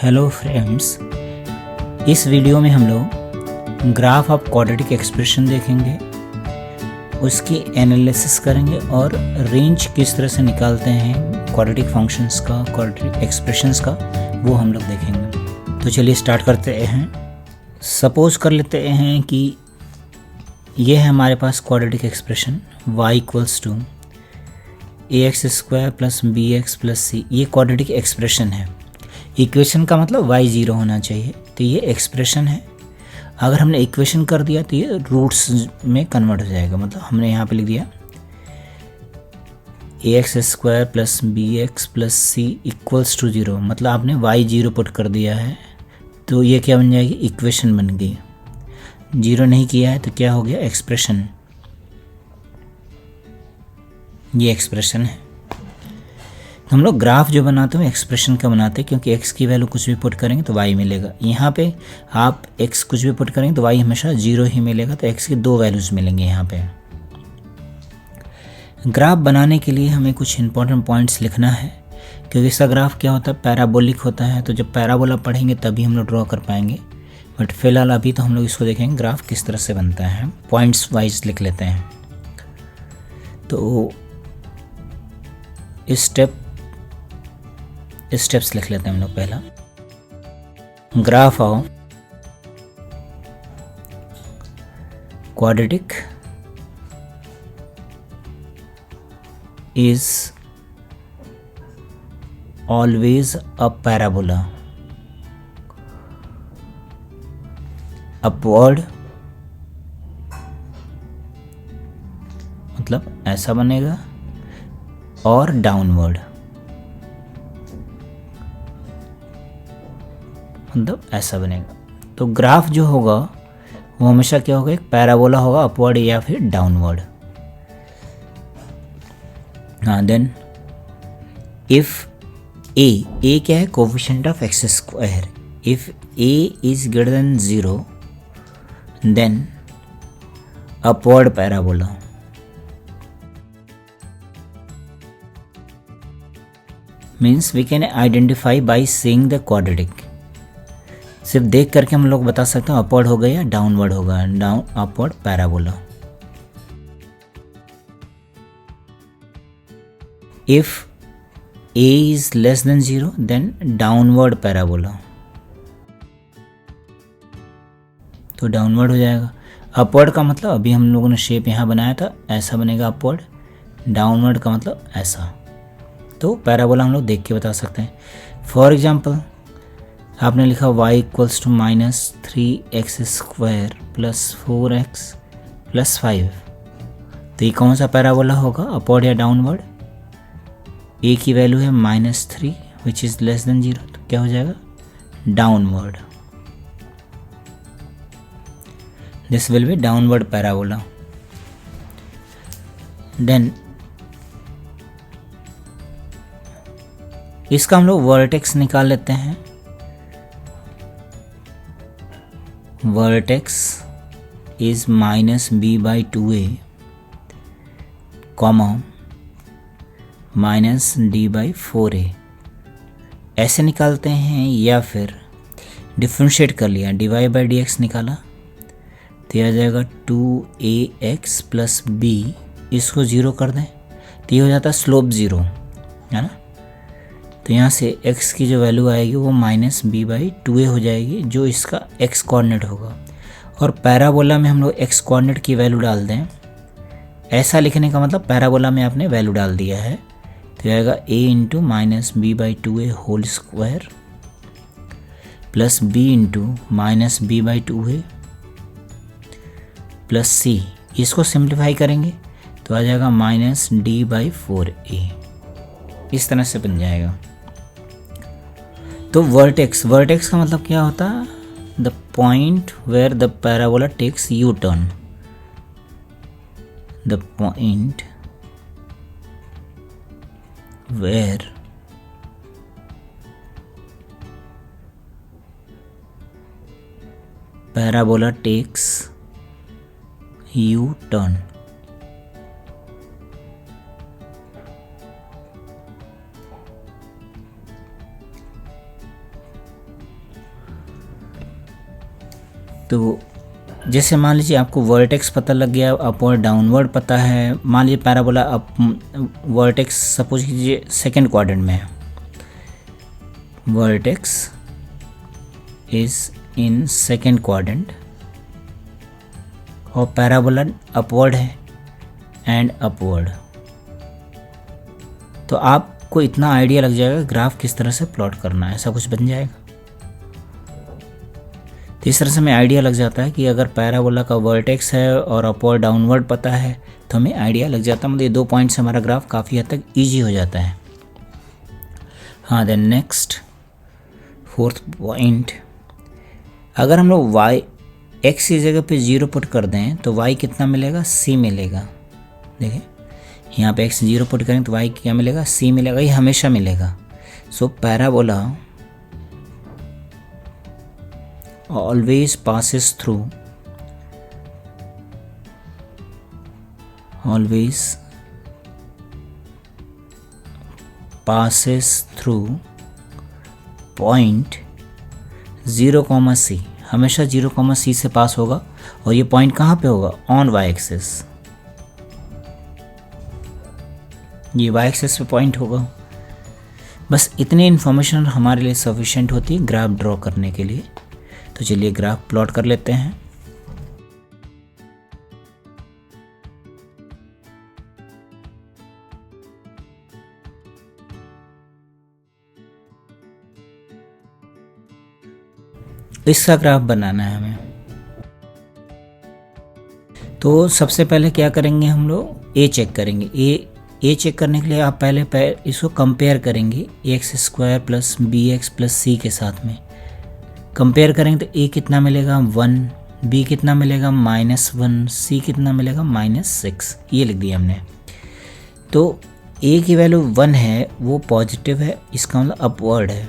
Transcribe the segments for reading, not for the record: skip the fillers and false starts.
Hello friends, इस video में हम लोग ग्राफ ऑफ क्वाड्रेटिक एक्सप्रेशन देखेंगे, उसकी एनालिसिस करेंगे और रेंज किस तरह से निकालते हैं क्वाड्रेटिक फंक्शंस का, क्वाड्रेटिक एक्सप्रेशंस का, वो हम लोग देखेंगे। तो चलिए स्टार्ट करते हैं। सपोज कर लेते हैं कि ये है हमारे पास quadratic expression y equals to ax square plus bx plus c। ये क्वाड्रेटिक एक्सप्रेशन है। इक्वेशन का मतलब y 0 होना चाहिए, तो ये एक्सप्रेशन है। अगर हमने इक्वेशन कर दिया तो ये रूट्स में कन्वर्ट हो जाएगा। मतलब हमने यहाँ पे लिख दिया ax square plus bx plus c equals to 0, मतलब आपने y 0 पुट कर दिया है, तो ये क्या बन जाएगी, इक्वेशन बन गई। 0 नहीं किया है तो क्या हो गया, एक्सप्रेशन। ये एक्सप्रेशन है। हम लोग ग्राफ जो बनाते हैं एक्सप्रेशन का बनाते हैं, क्योंकि x की वैल्यू कुछ भी पुट करेंगे तो y मिलेगा। यहाँ पे आप x कुछ भी पुट करेंगे तो y हमेशा 0 ही मिलेगा, तो x की 2 वैल्यूज़ मिलेंगे यहाँ पे। ग्राफ बनाने के लिए हमें कुछ इंपॉर्टेंट पॉइंट्स लिखना है, क्योंकि इसका ग्राफ क्या होता है, पैराबोलिक होता है। तो जब पैराबोला पढ़ेंगे तभी हम लोग ड्रॉ कर पाएंगे, बट फिलहाल अभी तो हम लोग इसको देखेंगे ग्राफ किस तरह से बनता है। पॉइंट्स वाइज लिख लेते हैं। तो स्टेप्स लिख लेते हैं हम लोग। पहला, graph of quadratic is always a parabola. Upward मतलब ऐसा बनेगा, और डाउनवर्ड मतलब ऐसा बनेगा। तो ग्राफ जो होगा वो हमेशा क्या होगा, एक पैराबोला होगा, अपवर्ड या फिर डाउनवर्ड। हाँ, देन इफ ए क्या है, coefficient of x square. If a is greater than 0 then upward parabola. Means we can identify by seeing the quadratic. सिर्फ देख करके हम लोग बता सकते हैं अपवर्ड होगा या डाउनवर्ड होगा, upward parabola. If a is less than 0 then downward parabola, तो डाउनवर्ड हो जाएगा। अपवर्ड का मतलब अभी हम लोगों ने शेप यहाँ बनाया था, ऐसा बनेगा अपवर्ड। डाउनवर्ड का मतलब ऐसा। तो पैराबोला हम लोग देख के बता सकते हैं। फॉर एग्जाम्पल, आपने लिखा y equals to -3x square plus 4x plus 5, तो ये कौन सा पैराबोला होगा, अपवर्ड या डाउनवर्ड। a की वैल्यू है -3 विच इज़ लेस देन 0, तो क्या हो जाएगा, downward. This will be downward parabola. Then इसका हम लोग वर्टेक्स निकाल लेते हैं। Vertex is -b/2a comma -d/4a, ऐसे निकालते हैं। या फिर डिफ्रेंशिएट कर लिया, dy/dx निकाला तो यह आ जाएगा 2ax प्लस b, इसको 0 कर दें तो ये हो जाता है स्लोप 0, है ना। तो यहाँ से x की जो वैल्यू आएगी वो -b/2a हो जाएगी, जो इसका x कोऑर्डिनेट होगा। और पैराबोला में हम लोग x कोऑर्डिनेट की वैल्यू डाल दें, ऐसा लिखने का मतलब पैराबोला में आपने वैल्यू डाल दिया है, तो आएगा a into -b/2a whole square plus b into -b/2a plus c। इसको सिंप्लीफाई करेंगे तो आ जाएगा -d/4a। इस तरह से बन जाएगा। तो वर्टेक्स का मतलब क्या होता है, the point where the parabola takes U turn. The point where parabola takes U turn. तो जैसे मान लीजिए आपको वर्टेक्स पता लग गया, अपवर्ड डाउनवर्ड पता है। मान लीजिए पैराबोला अप वर्टेक्स सपोज कीजिए सेकंड क्वाड्रेंट में है, vertex is in second quadrant और पैराबोला अपवर्ड है एंड अपवर्ड, तो आपको इतना आइडिया लग जाएगा ग्राफ किस तरह से प्लॉट करना है, ऐसा कुछ बन जाएगा। तो इस तरह से हमें आइडिया लग जाता है कि अगर पैराबोला का वर्टेक्स है और अपवर्ड डाउनवर्ड पता है तो हमें आइडिया लग जाता है, मतलब ये 2 पॉइंट से हमारा ग्राफ काफ़ी हद तक ईजी हो जाता है। हाँ, देन नेक्स्ट 4th पॉइंट, अगर हम लोग y x की जगह पे 0 पुट कर दें तो y कितना मिलेगा, c मिलेगा। देखिए यहाँ पे x 0 पुट करें तो y क्या मिलेगा, c मिलेगा, ये हमेशा मिलेगा। So parabola always passes through point 0, c, हमेशा 0, c से पास होगा। और ये पॉइंट कहाँ पे होगा, ऑन y एक्सिस, ये y एक्सिस पे पॉइंट होगा। बस इतनी इन्फॉर्मेशन हमारे लिए सफिशिएंट होती है ग्राफ ड्रॉ करने के लिए। तो चलिए ग्राफ प्लॉट कर लेते हैं। इसका ग्राफ बनाना है हमें। तो सबसे पहले क्या करेंगे, हम लोग ए चेक करेंगे। ए चेक करने के लिए आप पहले इसको कंपेयर करेंगे ax² plus bx plus c के साथ में कंपेयर करेंगे तो a कितना मिलेगा 1, b कितना मिलेगा -1, c कितना मिलेगा -6, ये लिख दिया हमने। तो a की वैल्यू 1 है, वो पॉजिटिव है, इसका मतलब अपवर्ड है।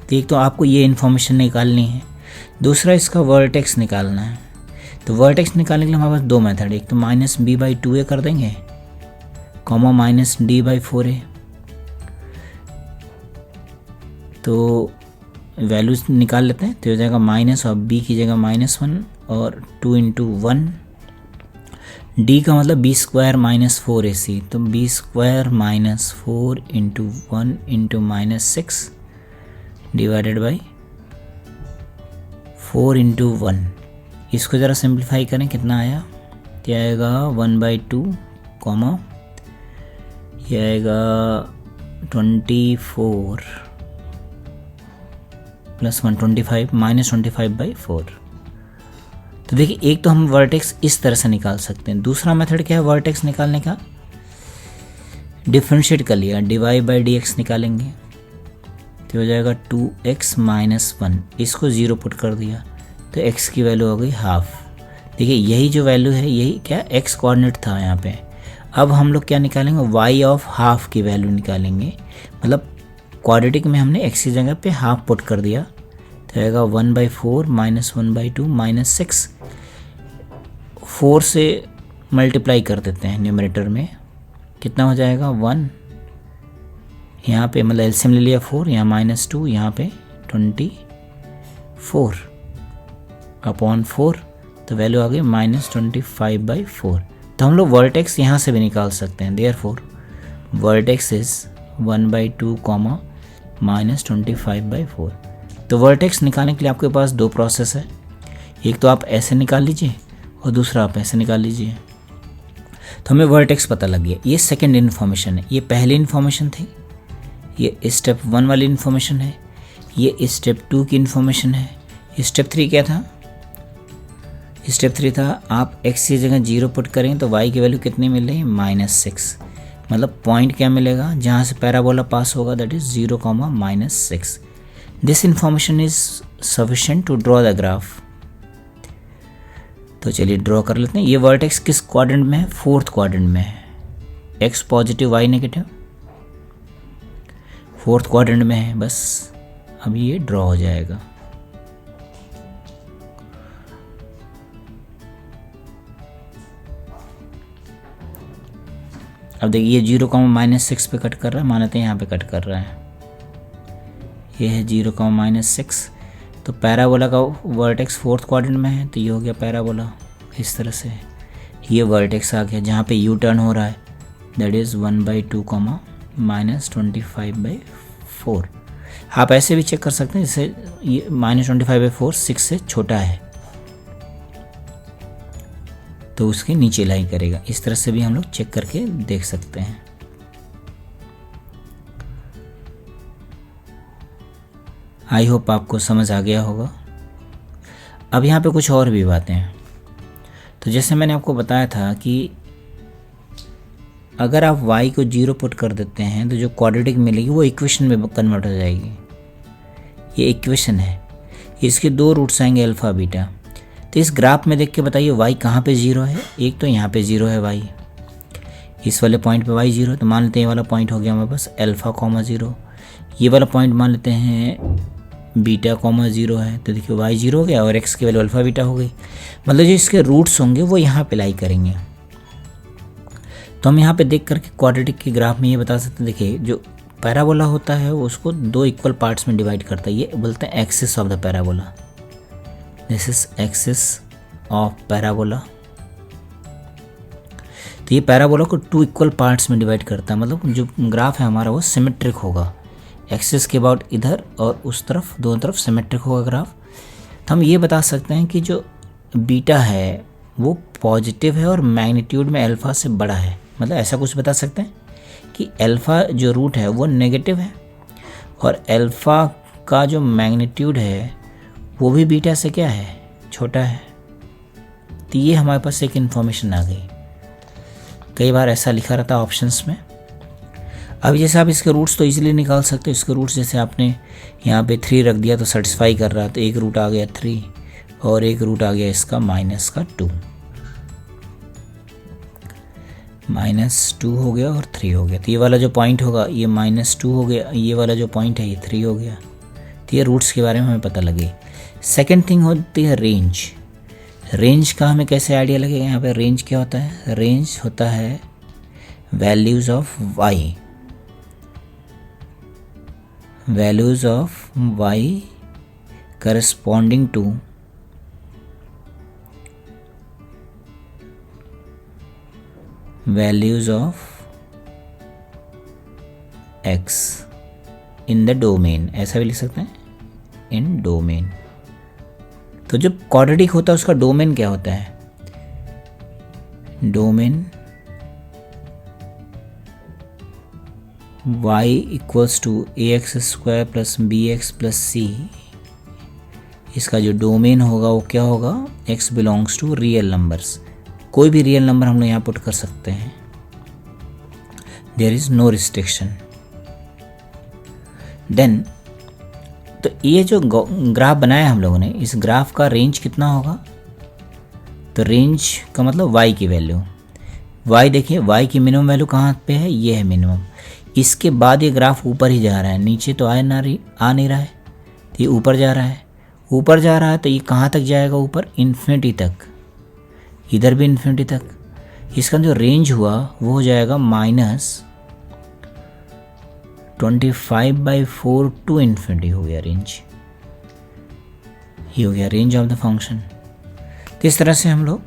तो एक तो आपको ये इन्फॉर्मेशन निकालनी है, दूसरा इसका वर्टेक्स निकालना है। तो वर्टेक्स निकालने के लिए हमारे पास 2 मेथड, एक तो -b/2a कर देंगे, कॉमा -d/4a। तो वैल्यूज निकाल लेते हैं, तो हो जाएगा माइनस और b की जगह -1 और 2 × 1, d का मतलब b² - 4ac, तो b² - 4 × 1 × -6 डिवाइडेड बाई 4 × 1। इसको ज़रा सिंप्लीफाई करें, कितना आया, क्या आएगा 1/2, कॉमा ये आएगा 24 + 1 25 -25/4। तो देखिए एक तो हम वर्टेक्स इस तरह से निकाल सकते हैं, दूसरा मेथड क्या है वर्टेक्स निकालने का, डिफरेंशिएट कर लिया, dy/dx निकालेंगे तो हो जाएगा 2x - 1, इसको 0 पुट कर दिया तो x की वैल्यू हो गई हाफ। देखिए यही जो वैल्यू है यही क्या x कोऑर्डिनेट था यहाँ पे। अब हम लोग क्या निकालेंगे, y ऑफ हाफ की वैल्यू निकालेंगे, मतलब क्वाड्रेटिक में हमने x की जगह पे हाफ पुट कर दिया तो आएगा 1/4 -1/2 -6। 4 से मल्टीप्लाई कर देते हैं न्यूमरेटर में, कितना हो जाएगा 1, यहाँ पे मतलब एलसीएम ले लिया 4, यहाँ -2, यहाँ पे 24 अपॉन 4, तो वैल्यू आ गई -25/4। तो हम लोग वर्टेक्स यहाँ से भी निकाल सकते हैं, देयरफॉर वर्टेक्स इज 1/2, -25/4। तो वर्टेक्स निकालने के लिए आपके पास 2 प्रोसेस है, एक तो आप ऐसे निकाल लीजिए और दूसरा आप ऐसे निकाल लीजिए। तो हमें वर्टेक्स पता लग गया, ये सेकंड इन्फॉर्मेशन है, ये पहली इन्फॉर्मेशन थी, ये स्टेप 1 वाली इन्फॉर्मेशन है, ये स्टेप 2 की इन्फॉर्मेशन है। स्टेप 3 क्या था, स्टेप 3 था आप x की जगह 0 पुट करें तो y की वैल्यू कितनी मिल रही है -6, मतलब पॉइंट क्या मिलेगा जहाँ से पैराबोला पास होगा, that is 0, -6। This information is sufficient to draw the graph. तो चलिए ड्रॉ कर लेते हैं। ये वर्टेक्स किस क्वाड्रेंट में है, 4th क्वाड्रेंट में है, x positive y negative 4th quadrant में है। बस अब ये ड्रॉ हो जाएगा। अब देखिए 0, -6 पे कट कर रहा है, मानते हैं यहाँ पे कट कर रहा है, ये है 0, -6। तो पैराबोला का वर्टेक्स फोर्थ क्वाड्रेंट में है, तो ये हो गया पैराबोला इस तरह से। ये वर्टेक्स आ गया जहाँ पे यू टर्न हो रहा है, दैट इज़ 1/2 -25/4। आप ऐसे भी चेक कर सकते हैं, जैसे ये -25/4 6 से छोटा है तो उसके नीचे लाई करेगा। इस तरह से भी हम लोग चेक करके देख सकते हैं। आई होप आपको समझ आ गया होगा। अब यहाँ पे कुछ और भी बातें हैं। तो जैसे मैंने आपको बताया था कि अगर आप y को 0 पुट कर देते हैं तो जो क्वाड्रेटिक मिलेगी वो इक्वेशन में कन्वर्ट हो जाएगी। ये इक्वेशन है, इसके दो रूट्स आएंगे अल्फ़ा बीटा। तो इस ग्राफ में देख के बताइए y कहाँ पे 0 है। एक तो यहाँ पे 0 है y, इस वाले पॉइंट पे y 0, तो मान लेते हैं ये वाला पॉइंट हो गया हमारे पास अल्फ़ा कॉमा 0। ये वाला पॉइंट मान लेते हैं बीटा कॉमा 0 है, तो देखिए y 0 हो गया और x की वैल्यू अल्फ़ा बीटा हो गई। मतलब जो इसके रूट्स होंगे वो यहाँ पे लाई करेंगे। तो हम यहाँ पे देख करके क्वाड्रेटिक के ग्राफ में ये बता सकते हैं। देखिए जो पैराबोला होता है उसको दो इक्वल पार्ट्स में डिवाइड करता है, ये बोलते हैं axis of the parabola. This is axis of parabola. तो ये पैराबोला को 2 इक्वल पार्ट्स में डिवाइड करता है, मतलब जो ग्राफ है हमारा वो सिमेट्रिक होगा। एक्सिस के अबाउट इधर और उस तरफ, दोनों तरफ सिमेट्रिक होगा ग्राफ। तो हम ये बता सकते हैं कि जो बीटा है वो पॉजिटिव है और मैग्नीट्यूड में अल्फ़ा से बड़ा है। मतलब ऐसा कुछ बता सकते हैं कि अल्फ़ा जो रूट है वो नेगेटिव है और अल्फ़ा का जो मैग्नीट्यूड है वो भी बीटा से क्या है, छोटा है। तो ये हमारे पास एक इन्फॉर्मेशन आ गई। कई बार ऐसा लिखा रहता है ऑप्शंस में। अब जैसे आप इसके रूट्स तो इजीली निकाल सकते हो। इसके रूट्स जैसे आपने यहाँ पे 3 रख दिया तो सेटिस्फाई कर रहा है, तो एक रूट आ गया 3 और एक रूट आ गया इसका -2 -2 हो गया और 3 हो गया। तो ये वाला जो पॉइंट होगा ये -2 हो गया, ये वाला जो पॉइंट है ये 3 हो गया। तो ये रूट्स के बारे में हमें पता लगे। सेकेंड थिंग होती है रेंज। रेंज का हमें कैसे आइडिया लगेगा। यहाँ पे रेंज क्या होता है, रेंज होता है values of y, values of y corresponding to values of x in the domain, ऐसा भी लिख सकते हैं in domain। तो जब क्वाड्रेटिक होता है उसका डोमेन क्या होता है, domain y equals to ax² + bx + c। इसका जो डोमेन होगा वो क्या होगा, x belongs to real numbers. कोई भी रियल नंबर हम लोग यहाँ पुट कर सकते हैं, there is no restriction. Then तो ये जो ग्राफ बनाया हम लोगों ने, इस ग्राफ का रेंज कितना होगा, तो रेंज का मतलब y की वैल्यू। y देखिए y की मिनिमम वैल्यू कहाँ पे है, ये है मिनिमम। इसके बाद ये ग्राफ ऊपर ही जा रहा है, नीचे तो आ नहीं रहा है, तो ये ऊपर जा रहा है। ऊपर जा रहा है तो ये कहाँ तक जाएगा, ऊपर इन्फिनिटी तक, इधर भी इन्फिनिटी तक। इसका जो रेंज हुआ वो हो जाएगा -25/4 टू इन्फिनिटी हो गया रेंज। ये हो गया रेंज ऑफ द फंक्शन। तो इस तरह से हम लोग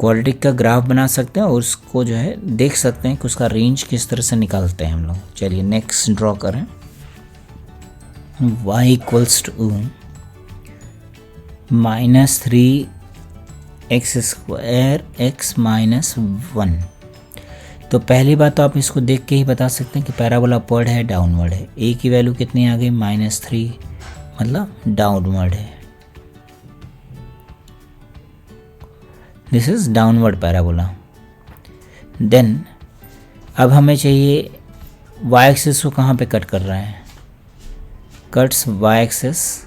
क्वाड्रेटिक का ग्राफ बना सकते हैं और उसको जो है देख सकते हैं कि उसका रेंज किस तरह से निकालते हैं हम लोग। चलिए नेक्स्ट ड्रॉ करें। y equals to -3x² x -1। तो पहली बात तो आप इसको देख के ही बता सकते हैं कि पैराबोला अपवर्ड है डाउनवर्ड है। a की वैल्यू कितनी आ गई, -3, मतलब डाउनवर्ड है। This is downward parabola. Then अब हमें चाहिए y एक्सिस को कहाँ पे कट कर रहा है, कट्स y एक्सिस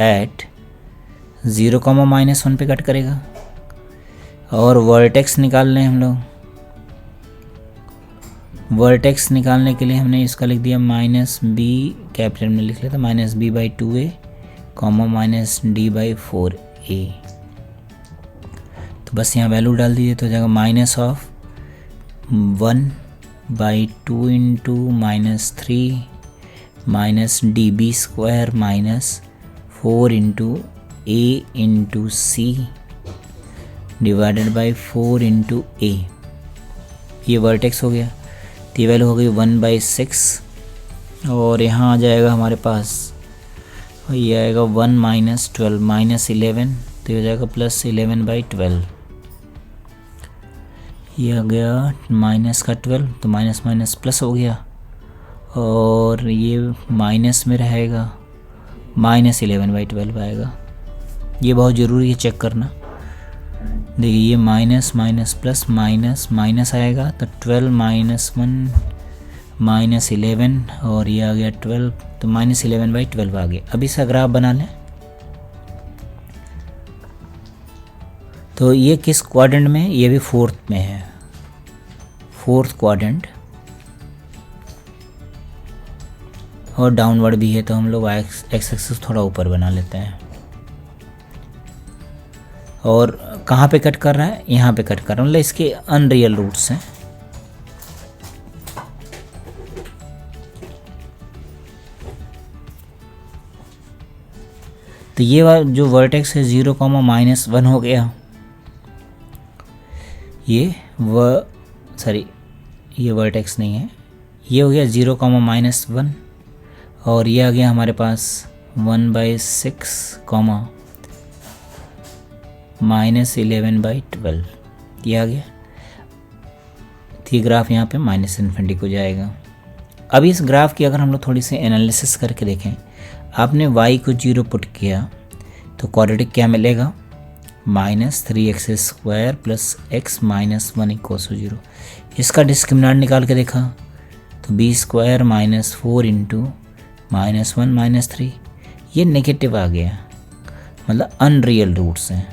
एट 0, -1 पे कट करेगा। और वर्टेक्स निकाल लें हम लोग। वर्टेक्स निकालने के लिए हमने इसका लिख दिया -b, कैपिटल में लिख लेते -b/2a, -d/4a। तो बस यहाँ वैल्यू डाल दीजिए तो हो जाएगा -1/2 × -3 minus D B square minus 4 into A into C divided by 4 into A. ये वर्टेक्स हो गया, तो ये वैल्यू हो गई 1/6 और यहाँ आ जाएगा हमारे पास, ये आएगा 1 माइनस 12 माइनस 11, तो ये हो जाएगा प्लस 11/12। ये आ गया माइनस का 12, तो माइनस माइनस प्लस हो गया और ये माइनस में रहेगा, माइनस 11/12 आएगा। ये बहुत ज़रूरी है चेक करना। देखिए ये minus minus plus minus minus आएगा, तो 12 माइनस 1 माइनस 11 और ये आ गया 12, तो माइनस 11/12 आ गया। अब इसका ग्राफ बना लें। तो ये किस क्वाड्रेंट में, ये भी फोर्थ में है, फोर्थ क्वाड्रेंट और डाउनवर्ड भी है, तो हम लोग एक्स एक्सिस थोड़ा ऊपर बना लेते हैं। और कहाँ पे कट कर रहा है, यहाँ पे कट कर रहा है, मतलब इसके अनरियल रूट्स हैं। तो ये जो वर्टेक्स है 0, -1 हो गया, ये ये वर्टेक्स नहीं है, ये हो गया 0, -1 और ये आ गया हमारे पास 1/6, -11/12, ये आ गया। तो ये ग्राफ यहाँ पे माइनस इन्फिनिटी को जाएगा। अब इस ग्राफ की अगर हम लोग थोड़ी सी एनालिसिस करके देखें, आपने y को 0 पुट किया तो क्वाड्रेटिक क्या मिलेगा, -3x² प्लस x -1 = 0। इसका डिस्क्रिमिनेंट निकाल के देखा तो b² -4 इंटू -1 -3, ये नेगेटिव आ गया, मतलब अनरियल रूट्स हैं।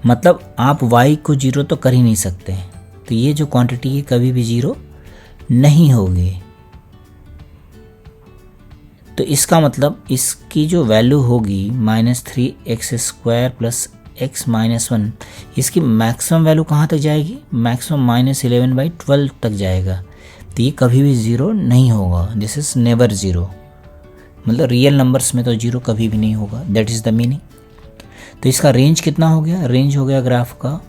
मतलब आप y को 0 तो कर ही नहीं सकते, तो ये जो क्वांटिटी है कभी भी 0 नहीं होगी। तो इसका मतलब इसकी जो वैल्यू होगी -3x² प्लस x -1, इसकी मैक्सिमम वैल्यू कहाँ तक जाएगी, मैक्सिमम -11/12 तक जाएगा। तो ये कभी भी 0 नहीं होगा, दिस इज़ नेवर 0, मतलब रियल नंबर्स में तो 0 कभी भी नहीं होगा, दैट इज़ द मीनिंग। तो इसका रेंज कितना हो गया, रेंज हो गया ग्राफ का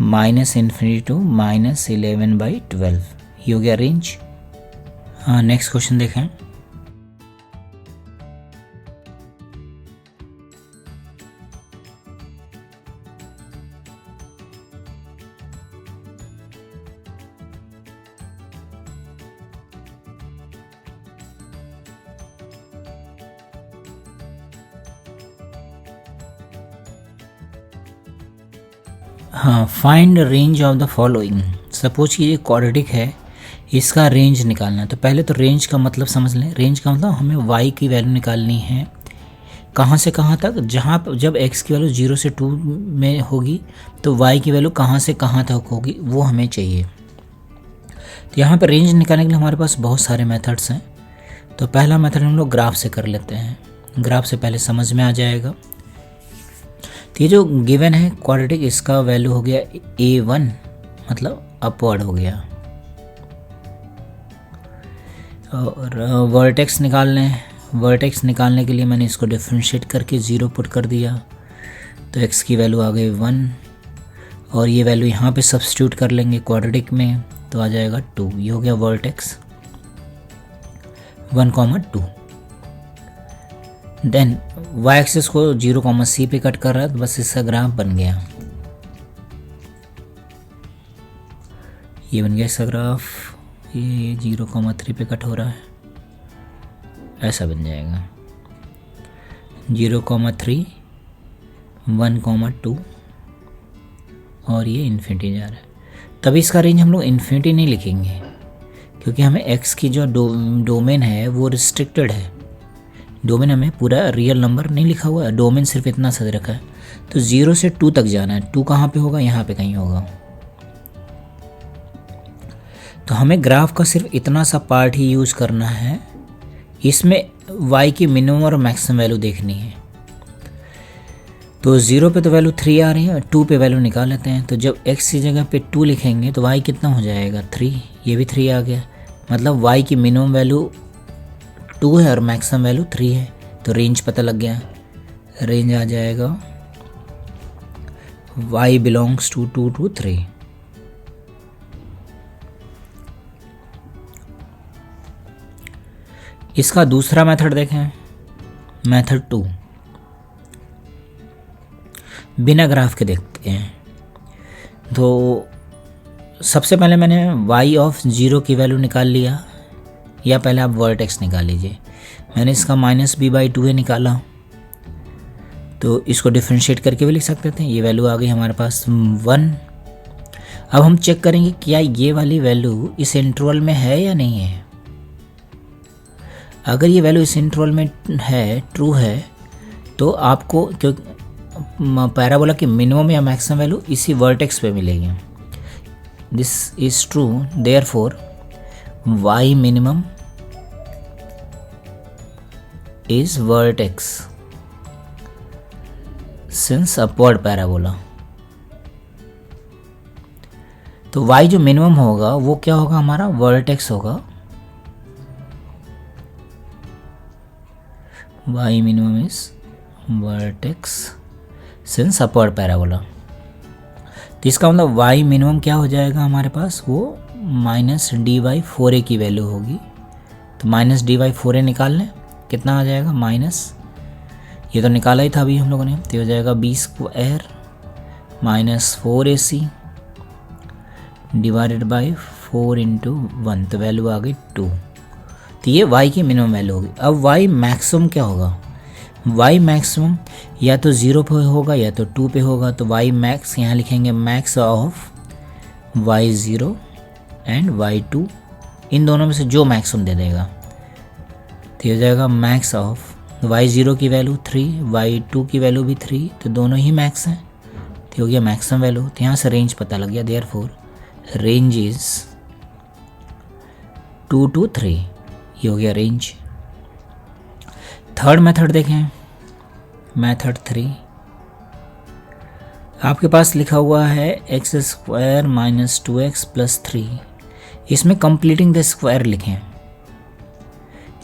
-∞ टू -11/12, ये हो गया रेंज। हाँ, नेक्स्ट क्वेश्चन देखें। हाँ, find range of the following. Suppose कि ये क्वाड्रेटिक है, इसका रेंज निकालना है। तो पहले तो रेंज का मतलब समझ लें। रेंज का मतलब हमें y की वैल्यू निकालनी है, कहाँ से कहाँ तक, जहाँ जब x की वैल्यू 0 से 2 में होगी तो y की वैल्यू कहाँ से कहाँ तक होगी, वो हमें चाहिए। तो यहाँ पर रेंज निकालने के लिए हमारे पास बहुत सारे मेथड्स हैं। तो पहला मेथड हम लोग ग्राफ से कर लेते हैं। ग्राफ से पहले समझ में आ जाएगा। तो ये जो गिवन है क्वाड्रेटिक, इसका वैल्यू हो गया a1, मतलब अपवर्ड हो गया। और वर्टेक्स निकालने हैं। वर्टेक्स निकालने के लिए मैंने इसको डिफरेंशिएट करके 0 पुट कर दिया, तो x की वैल्यू आ गई 1 और ये वैल्यू यहाँ पे सब्स्टिट्यूट कर लेंगे क्वाड्रेटिक में, तो आ जाएगा 2। ये हो गया वर्टेक्स 1, 2। देन y एक्सिस को 0, c पे कट कर रहा है, तो बस इसका ग्राफ बन गया। ये बन गया इसका ग्राफ, ये 0, 3 पे कट हो रहा है, ऐसा बन जाएगा 0, 3, 1, 2 और ये इन्फिनिटी जा रहा है। तभी इसका रेंज हम लोग इन्फिनिटी नहीं लिखेंगे, क्योंकि हमें x की जो डोमेन है वो रिस्ट्रिक्टेड है। डोमेन हमें पूरा रियल नंबर नहीं लिखा हुआ है, डोमेन सिर्फ इतना सा रखा है। तो 0 से 2 तक जाना है। 2 कहाँ पे होगा, यहाँ पे कहीं होगा। तो हमें ग्राफ का सिर्फ इतना सा पार्ट ही यूज़ करना है, इसमें y की मिनिमम और मैक्सिमम वैल्यू देखनी है। तो 0 पे तो वैल्यू 3 आ रही है, 2 पे वैल्यू निकाल लेते हैं। तो जब x की जगह पे 2 लिखेंगे तो y कितना हो जाएगा, 3। ये भी 3 आ गया। मतलब y की मिनिमम वैल्यू 2 है और मैक्सिमम वैल्यू 3 है, तो रेंज पता लग गया। रेंज आ जाएगा y बिलोंग्स टू 2 to 3। इसका दूसरा मेथड देखें, मेथड 2, बिना ग्राफ के देखते हैं। तो सबसे पहले मैंने y ऑफ 0 की वैल्यू निकाल लिया, या पहले आप वर्टेक्स निकाल लीजिए। मैंने इसका -b/2a निकाला, तो इसको डिफरेंशिएट करके भी लिख सकते थे। ये वैल्यू आ गई हमारे पास 1। अब हम चेक करेंगे क्या ये वाली वैल्यू इस इंटरवल में है या नहीं है। अगर ये वैल्यू इस इंटरवल में है, ट्रू है, तो आपको क्योंकि पैराबोला की मिनिमम या मैक्सिमम वैल्यू इसी वर्टेक्स पे मिलेगी। This is true, therefore y minimum is vertex since upward parabola. तो y जो मिनिमम होगा वो क्या होगा, हमारा वर्टेक्स होगा। y minimum is vertex since upward parabola. तो इसका मतलब y मिनिमम क्या हो जाएगा हमारे पास, वो -dy/4a की वैल्यू होगी। तो -dy/4a निकाल लें, कितना आ जाएगा, माइनस, ये तो निकाला ही था अभी हम लोगों ने, तो हो जाएगा b² -4ac डिवाइडेड बाई 4 × 1, तो वैल्यू आ गई 2। तो ये y की मिनिमम वैल्यू होगी। अब y मैक्सिमम क्या होगा, y मैक्सिमम या तो 0 पे होगा या तो 2 पे होगा। तो y मैक्स यहाँ लिखेंगे max of y0 and y2, इन दोनों में से जो मैक्सिमम दे देगा। तो हो जाएगा मैक्स ऑफ y0 की वैल्यू 3, y2 की वैल्यू भी 3, तो दोनों ही मैक्स हैं, तो हो गया मैक्सिमम वैल्यू। तो यहाँ से रेंज पता लग गया, देयरफॉर रेंज इज 2 to 3, ये हो गया रेंज। थर्ड मेथड देखें, मेथड 3, आपके पास लिखा हुआ है x² - 2x + 3। इसमें कंप्लीटिंग द स्क्वायर लिखें,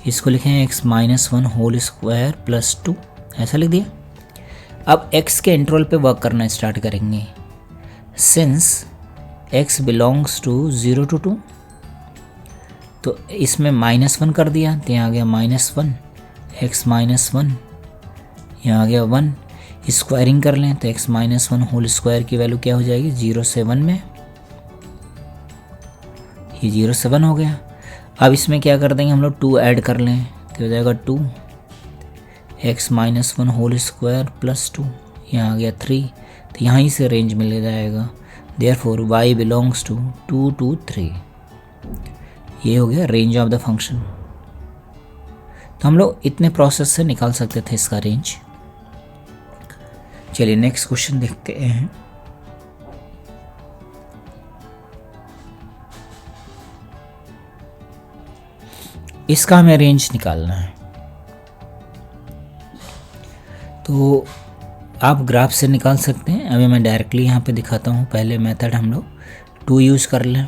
इसको लिखें x - 1 होल स्क्वायर + 2, ऐसा लिख दिया। अब x के इंटरवल पे वर्क करना स्टार्ट करेंगे। Since x belongs to 0 to 2, तो इसमें -1 कर दिया, तो यहाँ आ गया -1, x - 1, यहाँ आ गया 1। स्क्वायरिंग कर लें तो x - 1 होल स्क्वायर की वैल्यू क्या हो जाएगी, 0 से 1 में, ये 0 से 1 हो गया। अब इसमें क्या कर देंगे हम लोग, 2 ऐड कर लें, तो हो जाएगा 2, x - 1 होल स्क्वायर + 2, यहाँ आ गया 3। तो यहाँ ही से रेंज मिल जाएगा, therefore y belongs to 2 to 3, ये हो गया रेंज ऑफ द फंक्शन। तो हम लोग इतने प्रोसेस से निकाल सकते थे इसका रेंज। चलिए नेक्स्ट क्वेश्चन देखते हैं। इसका हमें रेंज निकालना है, तो आप ग्राफ से निकाल सकते हैं। अभी मैं डायरेक्टली यहाँ पे दिखाता हूँ। पहले मेथड हम लोग 2 यूज़ कर लें,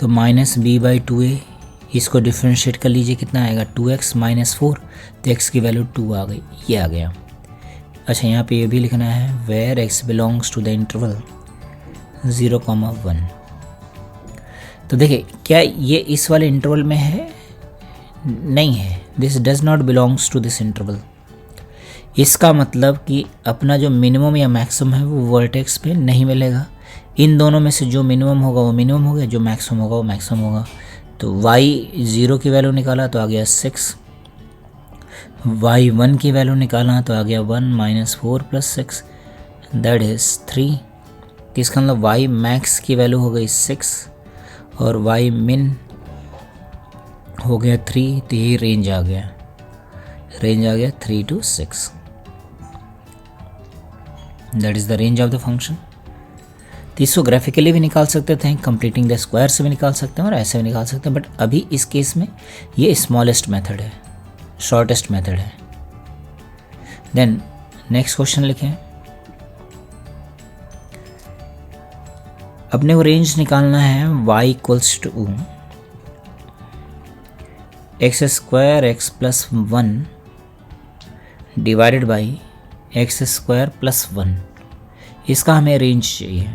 तो -b/2a, इसको डिफरेंशिएट कर लीजिए, कितना आएगा 2x - 4, तो x की वैल्यू 2 आ गई, ये आ गया। अच्छा यहाँ पे ये भी लिखना है where x belongs to the interval 0, 1। तो देखिए क्या ये इस वाले इंटरवल में है, नहीं है, this does not belongs to this interval. इसका मतलब कि अपना जो मिनिमम या मैक्सिमम है वो वर्टेक्स पे नहीं मिलेगा। इन दोनों में से जो मिनिमम होगा वो मिनिमम होगा, जो मैक्सिमम होगा वो मैक्सिमम होगा। तो y0 की वैल्यू निकाला तो आ गया 6, y1 की वैल्यू निकाला तो आ गया 1 - 4 + 6, दैट इज़ 3। इसका मतलब y मैक्स की वैल्यू हो गई 6 और y मिन हो गया 3, तो ये रेंज आ गया, रेंज आ गया 3 to 6, that is the range of the function. तो इसको ग्राफिकली भी निकाल सकते थे, कंप्लीटिंग द स्क्वायर से भी निकाल सकते हैं और ऐसे भी निकाल सकते हैं, बट अभी इस केस में ये स्मॉलेस्ट मेथड है, शॉर्टेस्ट मेथड है। देन नेक्स्ट क्वेश्चन लिखें। अपने को रेंज निकालना है y = x square x plus 1 divided by x square plus 1, इसका हमें रेंज चाहिए।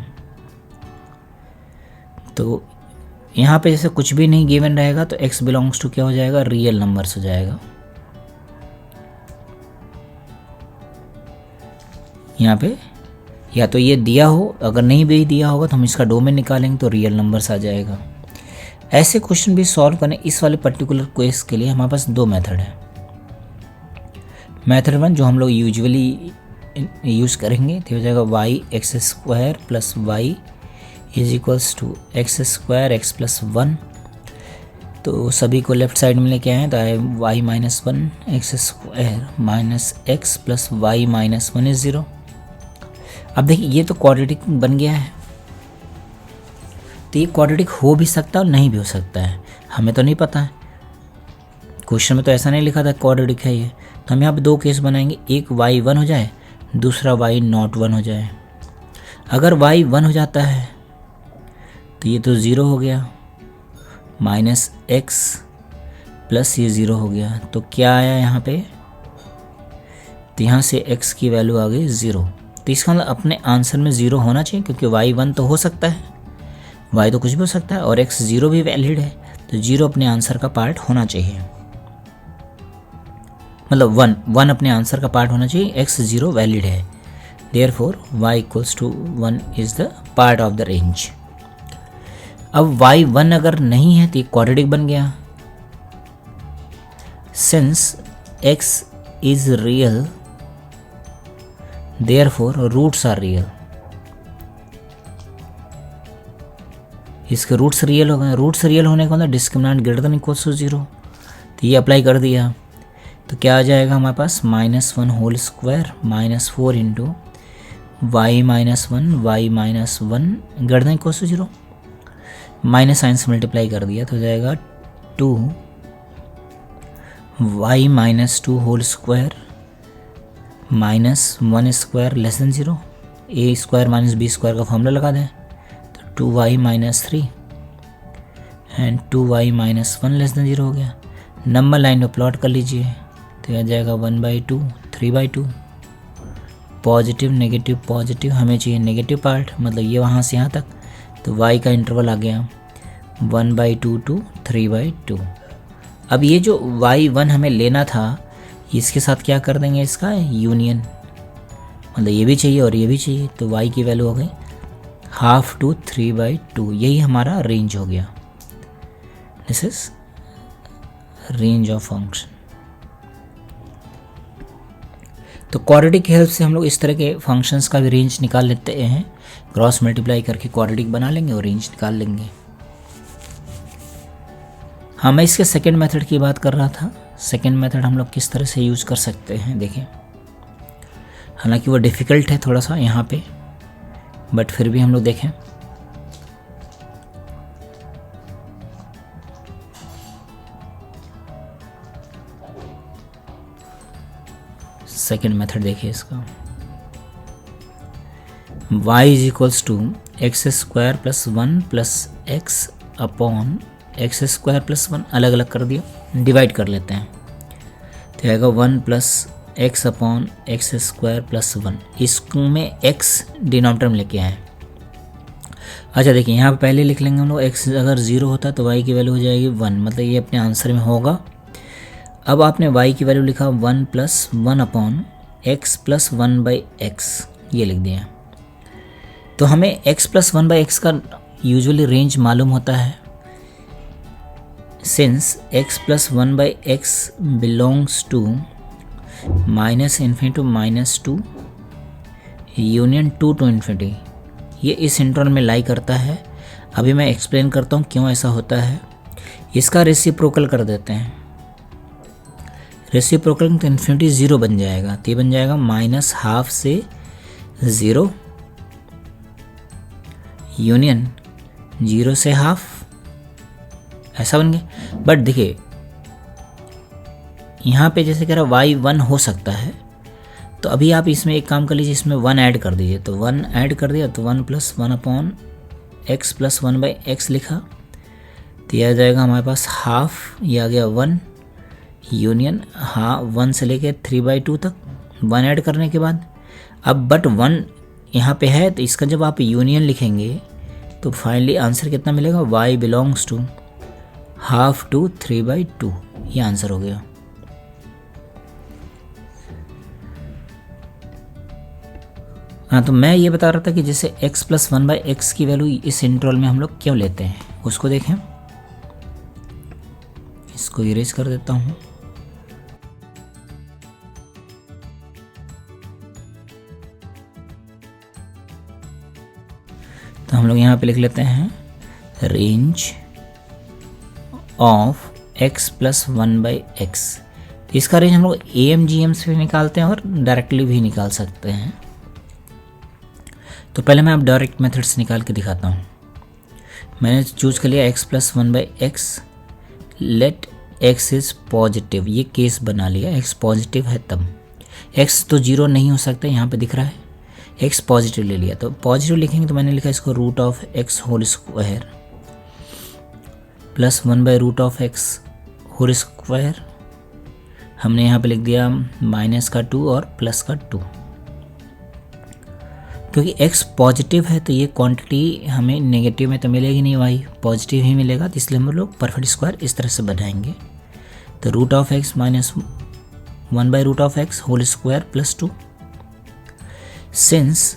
तो यहाँ पे जैसे कुछ भी नहीं गिवन रहेगा तो x बिलोंग्स टू क्या हो जाएगा, रियल नंबर्स हो जाएगा। यहाँ पे या तो ये दिया हो, अगर नहीं भी दिया होगा तो हम इसका डोमेन निकालेंगे तो रियल नंबर्स आ जाएगा। ऐसे क्वेश्चन भी सॉल्व करने इस वाले पर्टिकुलर क्वेश्चन के लिए हमारे पास दो मेथड है। मेथड 1 जो हम लोग यूजुअली यूज़ करेंगे तो हो जाएगा y x square plus y is equals to x square x plus 1। तो सभी को लेफ्ट साइड में लेके आए तो आए y minus 1 x square minus x plus y minus 1 is 0। अब देखिए ये तो क्वाड्रेटिक बन गया है, तो ये क्वाड्रेटिक हो भी सकता है और नहीं भी हो सकता है, हमें तो नहीं पता है। क्वेश्चन में तो ऐसा नहीं लिखा था क्वाड्रेटिक है ये, तो हम यहाँ पे दो केस बनाएंगे, एक वाई 1 हो जाए, दूसरा वाई नॉट 1 हो जाए। अगर वाई 1 हो जाता है तो ये तो 0 हो गया, माइनस एक्स प्लस ये 0 हो गया, तो क्या आया यहाँ पे, तो यहाँ से x की वैल्यू आ गई 0। तो इसका मतलब अपने आंसर में 0 होना चाहिए, क्योंकि वाई 1 तो हो सकता है, वाई तो कुछ भी हो सकता है, और x 0 भी वैलिड है, तो 0 अपने आंसर का पार्ट होना चाहिए। मतलब 1 अपने आंसर का पार्ट होना चाहिए, x 0 वैलिड है, therefore y equals to 1 is the part of the range. अब y 1 अगर नहीं है तो ये क्वाड्रेटिक बन गया। Since x is real therefore roots are real, इसके रूट्स रियल हो गए। रूट्स रियल होने का मतलब discriminant greater than equals to 0, तो ये अप्लाई कर दिया तो क्या आ जाएगा हमारे पास -1 whole square minus 4 into y minus 1 y minus 1 greater than equals to 0, minus sign से मल्टीप्लाई कर दिया तो हो जाएगा 2 y minus 2 whole square minus 1 square less than 0, a square minus b square का फॉर्मूला लगा दें तो 2y minus 3 and 2y minus 1 less than 0 हो गया। नंबर लाइन में प्लॉट कर लीजिए तो आ जाएगा 1/2 3/2, पॉजिटिव नेगेटिव पॉजिटिव, हमें चाहिए नेगेटिव पार्ट, मतलब ये वहाँ से यहाँ तक, तो y का इंटरवल आ गया 1/2 to 3/2। अब ये जो y1 हमें लेना था इसके साथ क्या कर देंगे, इसका यूनियन, मतलब ये भी चाहिए और ये भी चाहिए, तो y की वैल्यू हो गई 1/2 to 3/2, यही हमारा रेंज हो गया। This is range of function. तो क्वाड्रेटिक की हेल्प से हम लोग इस तरह के फंक्शंस का भी रेंज निकाल लेते हैं, क्रॉस मल्टीप्लाई करके क्वाड्रेटिक बना लेंगे और रेंज निकाल लेंगे। हाँ, मैं इसके सेकेंड मेथड की बात कर रहा था। सेकेंड मेथड हम लोग किस तरह से यूज़ कर सकते हैं देखें, हालांकि वो डिफ़िकल्ट है थोड़ा सा यहाँ पे, बट फिर भी हम लोग देखें। सेकेंड मेथड देखिए इसका, y is equals to x square plus 1 plus x upon x square plus 1, अलग अलग कर दिया, डिवाइड कर लेते हैं तो आएगा 1 plus x upon x square plus 1, इसमें x डिनोमिनेटर में लेके आए। अच्छा देखिए यहाँ पे पहले लिख लेंगे हम लोग, x अगर 0 होता तो y की वैल्यू हो जाएगी 1, मतलब ये अपने आंसर में होगा। अब आपने y की वैल्यू लिखा 1 plus 1 upon x plus 1/x, ये लिख दिया। तो हमें x प्लस 1/x का यूजुअली रेंज मालूम होता है, since x plus 1/x belongs to -∞ to -2 union 2 to ∞, ये इस इंटरवल में लाई करता है। अभी मैं एक्सप्लेन करता हूँ क्यों ऐसा होता है। इसका रेसिप्रोकल कर देते हैं, रेसिप्रोकल तो इन्फिनिटी 0 बन जाएगा, तो ये बन जाएगा -12 से 0 यूनियन 0 से हाफ, ऐसा बन गया। बट देखिए यहाँ पे जैसे कह रहा y 1 हो सकता है, तो अभी आप इसमें एक काम कर लीजिए, इसमें 1 ऐड कर दीजिए, तो 1 ऐड कर दिया तो 1 plus 1 upon x plus 1/x लिखा, तो यह आ जाएगा हमारे पास हाफ, ये आ गया 1 यूनियन, हाँ 1 से लेके 3/2 तक 1 ऐड करने के बाद। अब बट 1 यहाँ पे है तो इसका जब आप यूनियन लिखेंगे तो फाइनली आंसर कितना मिलेगा, y belongs to half to 3/2, ये आंसर हो गया। हाँ, तो मैं ये बता रहा था कि जैसे x + 1/x की वैल्यू इस इंटरवल में हम लोग क्यों लेते हैं उसको देखें। इसको इरेज कर देता हूँ। तो हम लोग यहाँ पे लिख लेते हैं रेंज ऑफ x + 1/x। इसका रेंज हम लोग AMGM से भी निकालते हैं और डायरेक्टली भी निकाल सकते हैं। तो पहले मैं आप डायरेक्ट मेथड से निकाल के दिखाता हूँ। मैंने चूज कर लिया x + 1/x, let x is positive, ये केस बना लिया, x पॉजिटिव है तब। x तो 0 नहीं हो सकता, यहाँ पे दिख रहा है, x पॉजिटिव ले लिया। तो पॉजिटिव लिखेंगे तो मैंने लिखा इसको √(x) whole square + 1/√(x) whole square. हमने यहाँ पे लिख दिया -2 और +2। क्योंकि x पॉजिटिव है तो ये क्वांटिटी हमें नेगेटिव में तो मिलेगी नहीं, y पॉजिटिव ही मिलेगा, तो इसलिए हम लोग परफेक्ट स्क्वायर इस तरह से बनाएंगे। तो √(x) - 1/√(x) whole square +2। Since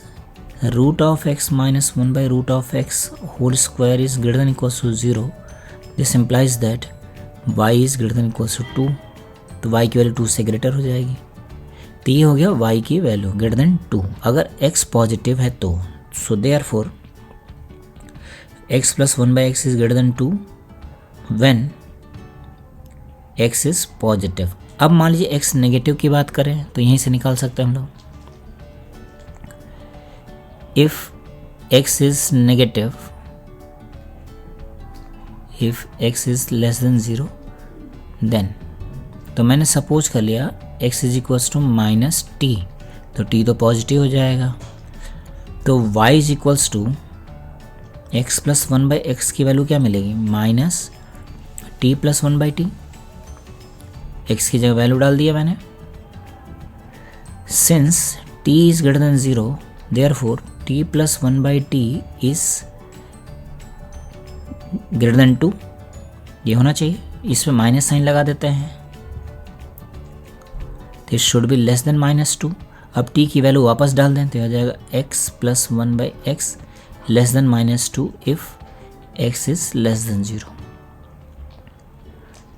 √(x) - 1/√(x) whole square is greater than equals to 0, this implies that y is greater than equals to 2। तो y की वैल्यू 2 से ग्रेटर हो जाएगी। तो ये हो गया y की वैल्यू ग्रेटर देन 2 अगर x पॉजिटिव है तो। So therefore x + 1/x is greater than 2 when x is positive. अब मान लीजिए x नेगेटिव की बात करें तो यहीं से निकाल सकते हैं हम लोग। If x is negative, if x is less than 0, then तो मैंने सपोज कर लिया x is equals to -t, तो t तो पॉजिटिव हो जाएगा। तो y is equals to x + 1/x की वैल्यू क्या मिलेगी, -t + 1/t। x की जगह वैल्यू डाल दिया मैंने। Since t is greater than 0, therefore t + 1/t is greater then 2, ये होना चाहिए। इसमें माइनस साइन लगा देते हैं, this should be less than -2। अब t की वैल्यू वापस डाल दें तो हो जाएगा x + 1/x less than -2 if x is less than 0।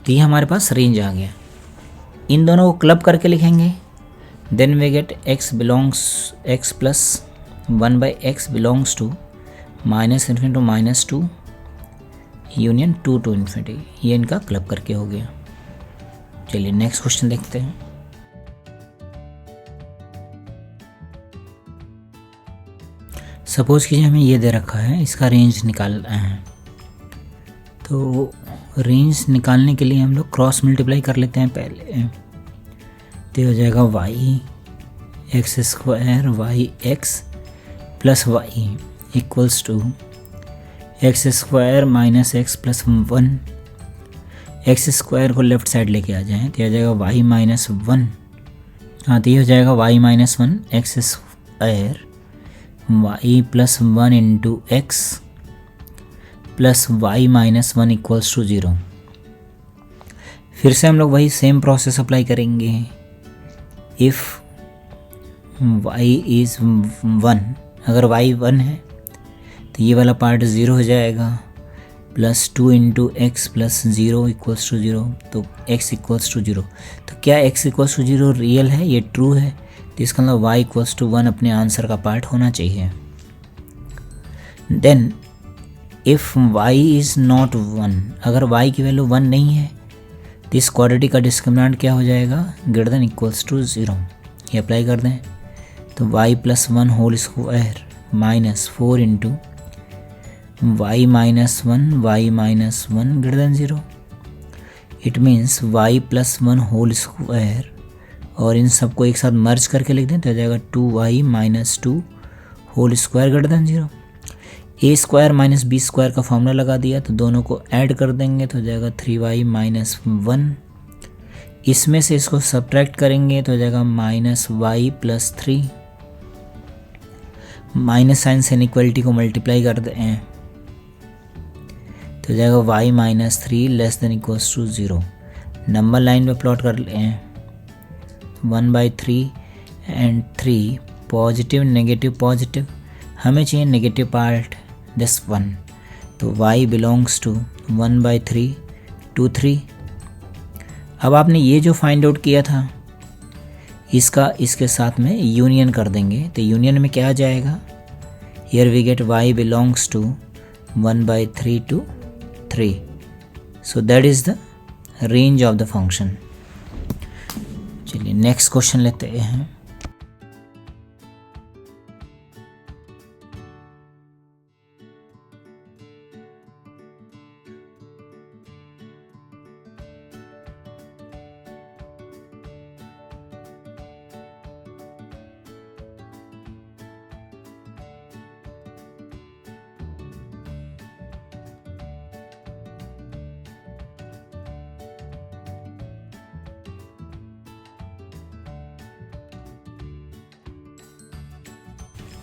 तो ये हमारे पास रेंज आ गया। इन दोनों को क्लब करके लिखेंगे, then we get x + 1/x belongs to -∞ to -2 union 2 to ∞। ये इनका क्लब करके हो गया। चलिए नेक्स्ट क्वेश्चन देखते हैं। सपोज कीजिए हमें ये दे रखा है, इसका रेंज निकालना है। तो रेंज निकालने के लिए हम लोग क्रॉस मल्टीप्लाई कर लेते हैं पहले। तो हो जाएगा y² yx + y equals to x² - x + 1। x² को लेफ्ट साइड लेके आ जाएं तो हो जाएगा y - 1। हाँ, तो ये हो जाएगा y - 1 x² y + 1 × x + y - 1 equals to 0। फिर से हम लोग वही सेम प्रोसेस अप्लाई करेंगे। इफ़ y इज़ 1, अगर y 1 है तो ये वाला पार्ट 0 हो जाएगा, +2 × x + 0 इक्वल्स टू 0। तो x इक्वल्स टू 0। तो क्या x इक्वल्स टू 0 रियल है, ये ट्रू है, तो इसका मतलब y इक्वल्स टू 1 अपने आंसर का पार्ट होना चाहिए। Then if y is not 1, अगर y की वैल्यू 1 नहीं है तो इस क्वाड्रेटिक का डिस्क्रिमिनेंट क्या हो जाएगा, ग्रेटर देन इक्वल्स टू 0। ये अप्लाई कर दें तो y + 1 whole square -4 × y - 1 greater than 0। It means y + 1 whole square, और इन सबको एक साथ मर्ज करके लिख दें तो हो जाएगा 2y - 2 whole square greater than 0। a² - b² का फॉर्मूला लगा दिया, तो दोनों को ऐड कर देंगे तो हो जाएगा 3y - 1 इसमें से इसको सब्ट्रैक्ट करेंगे तो हो जाएगा -y+3, माइनस साइन से इनइक्वालिटी को मल्टीप्लाई कर दें तो हो जाएगा y-3 < 0। नंबर लाइन पे प्लॉट कर लें 1/3 एंड 3 पॉजिटिव नेगेटिव पॉजिटिव, हमें चाहिए नेगेटिव पार्ट दिस 1, तो y बिलोंग्स टू 1/3 to 3। अब आपने ये जो फाइंड आउट किया था इसका इसके साथ में यूनियन कर देंगे, तो यूनियन में क्या आ जाएगा, here we get y belongs to 1/3 to 3, so that is the range of the function. चलिए नेक्स्ट क्वेश्चन लेते हैं।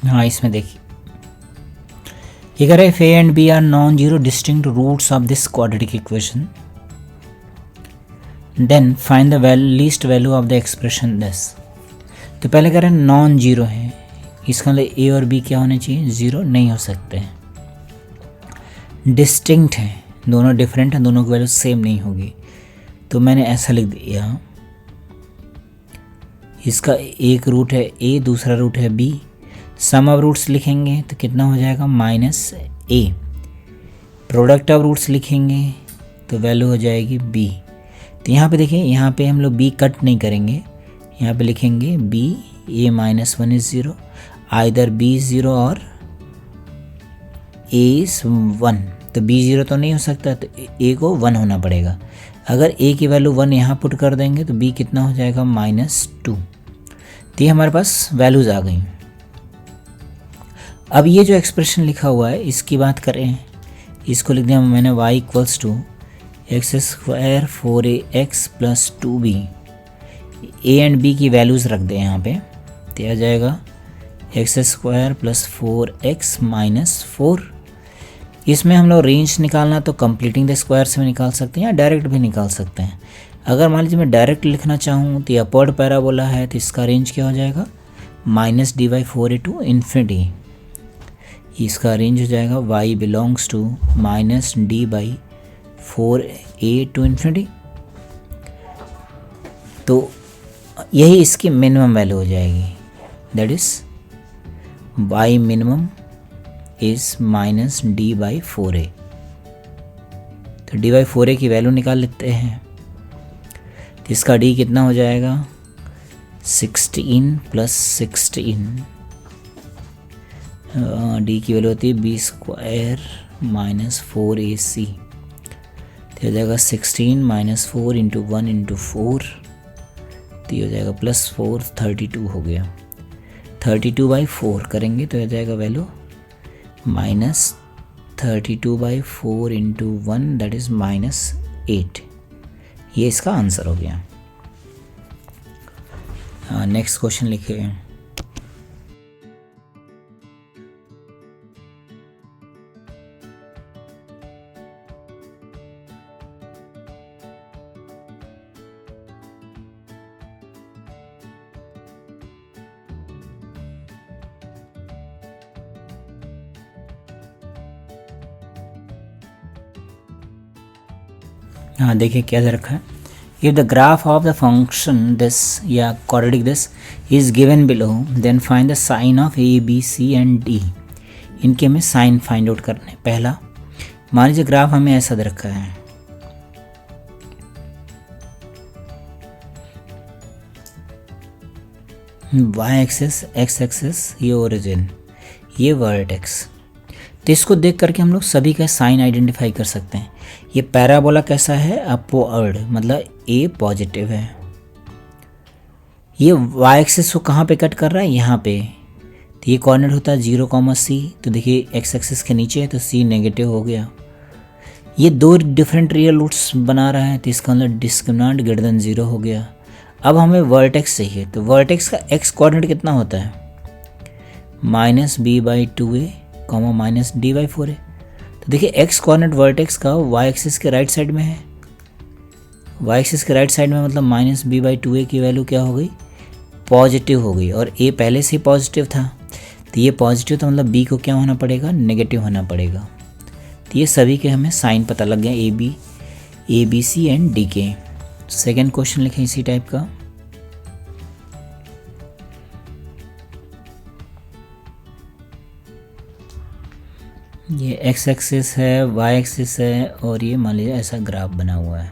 हाँ, इसमें देखिए ये कह रहा है if a and b are non-zero distinct roots of this quadratic equation then find the least value of the expression this। तो पहले कह रहे हैं नॉन जीरो है, इसका मतलब a और b क्या होने चाहिए, ज़ीरो नहीं हो सकते हैं। डिस्टिंक्ट है, दोनों डिफरेंट हैं, दोनों की वैल्यू सेम नहीं होगी, तो मैंने ऐसा लिख दिया, इसका एक रूट है a, दूसरा रूट है b, सम ऑफ रूट्स लिखेंगे तो कितना हो जाएगा -a, प्रोडक्ट ऑफ रूट्स लिखेंगे तो वैल्यू हो जाएगी b। तो यहाँ पे देखिए, यहाँ पे हम लोग b कट नहीं करेंगे, यहाँ पे लिखेंगे b a -1 is 0, either b is 0 और a इज़ 1। तो b 0 तो नहीं हो सकता, तो a को 1 होना पड़ेगा। अगर a की वैल्यू 1 यहाँ पुट कर देंगे तो b कितना हो जाएगा -2। तो ये हमारे पास वैल्यूज़ आ गई। अब ये जो एक्सप्रेशन लिखा हुआ है इसकी बात करें, इसको लिख दिया मैंने y = x² 4ax + 2b, a and b की वैल्यूज़ रख दें यहाँ पे, तो आ जाएगा x² + 4x - 4। इसमें हम लोग रेंज निकालना तो कंप्लीटिंग द स्क्वायर से भी निकाल सकते हैं या डायरेक्ट भी निकाल सकते हैं। अगर मान लीजिए मैं डायरेक्ट लिखना चाहूँ तो ये अपवर्ड पैराबोला है, तो इसका रेंज क्या हो जाएगा -d/4a टू इन्फिनिटी। इसका रेंज हो जाएगा y belongs to -d/4a to infinity. तो यही इसकी मिनिमम वैल्यू हो जाएगी, that is y minimum is -d/4a। तो d/4a की वैल्यू निकाल लेते हैं, तो इसका d कितना हो जाएगा 16 + 16, d की वैल्यू होती है b² - 4ac, तो हो जाएगा 16 - 4 × 1 × 4, तो ये हो जाएगा +4, 32 हो गया। 32/4 करेंगे तो हो जाएगा वैल्यू -32/4 × 1, दैट इज़ -8। ये इसका आंसर हो गया। नेक्स्ट क्वेश्चन लिखिए। हाँ देखिए क्या दे रखा है, if the graph of the function this या quadratic this is given below then find the sign of a b c and d। इनके हमें साइन फाइंड आउट करने। पहला मान लीजिए ग्राफ हमें ऐसा दे रखा है, y एक्सिस x एक्सिस ये ओरिजिन ये वर्टेक्स, तो इसको देख करके हम लोग सभी का साइन आइडेंटिफाई कर सकते हैं। ये पैराबोला कैसा है, अपवर्ड, मतलब a पॉजिटिव है। ये y एक्सिस को कहाँ पे कट कर रहा है, यहाँ पे, तो ये कोऑर्डिनेट होता है 0, c। तो देखिए x एक्सिस के नीचे है तो c नेगेटिव हो गया। ये दो डिफरेंट रियल रूट्स बना रहा है, तो इसका मतलब डिस्क्रिमिनेंट ग्रेटर देन 0 हो गया। अब हमें वर्टेक्स चाहिए, तो वर्टेक्स का एक्स कोऑर्डिनेट कितना होता है, -b/2a, -d/4a। तो देखिए एक्स कोऑर्डिनेट वर्टेक्स का वाई एक्सिस के राइट साइड में है, वाई एक्सिस के राइट साइड में, मतलब -b/2a की वैल्यू क्या हो गई, पॉजिटिव हो गई, और a पहले से ही पॉजिटिव था, तो ये पॉजिटिव, तो मतलब b को क्या होना पड़ेगा, नेगेटिव होना पड़ेगा। तो ये सभी के हमें साइन पता लग गए, a b c and d के। सेकेंड क्वेश्चन लिखें इसी टाइप का। ये एक्स एक्सिस है, वाई एक्सिस है, और ये मान लीजिए ऐसा ग्राफ बना हुआ है।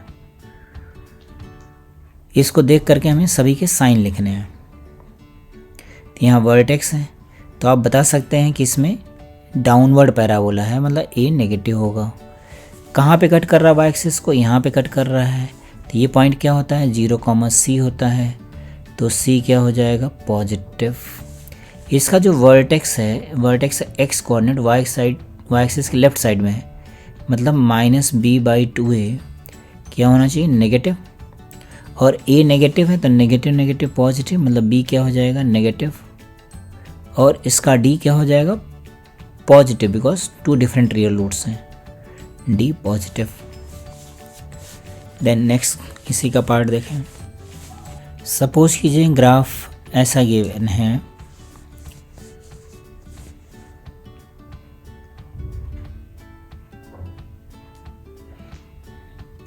इसको देख करके हमें सभी के साइन लिखने हैं। तो यहाँ वर्टेक्स है, तो आप बता सकते हैं कि इसमें डाउनवर्ड पैराबोला है, मतलब ए नेगेटिव होगा। कहाँ पे कट कर रहा है वाई एक्सिस को, यहाँ पे कट कर रहा है, तो ये पॉइंट क्या होता है, 0, होता है, तो सी क्या हो जाएगा, पॉजिटिव। इसका जो वर्टेक्स है, vertex x coordinate y axis के लेफ्ट साइड में है, मतलब -b/2a क्या होना चाहिए, नेगेटिव, और a नेगेटिव है तो नेगेटिव नेगेटिव पॉजिटिव, मतलब b क्या हो जाएगा, नेगेटिव, और इसका d क्या हो जाएगा, positive, because two different real roots हैं, d पॉजिटिव। देन नेक्स्ट किसी का पार्ट देखें। सपोज कीजिए ग्राफ ऐसा गिवन है,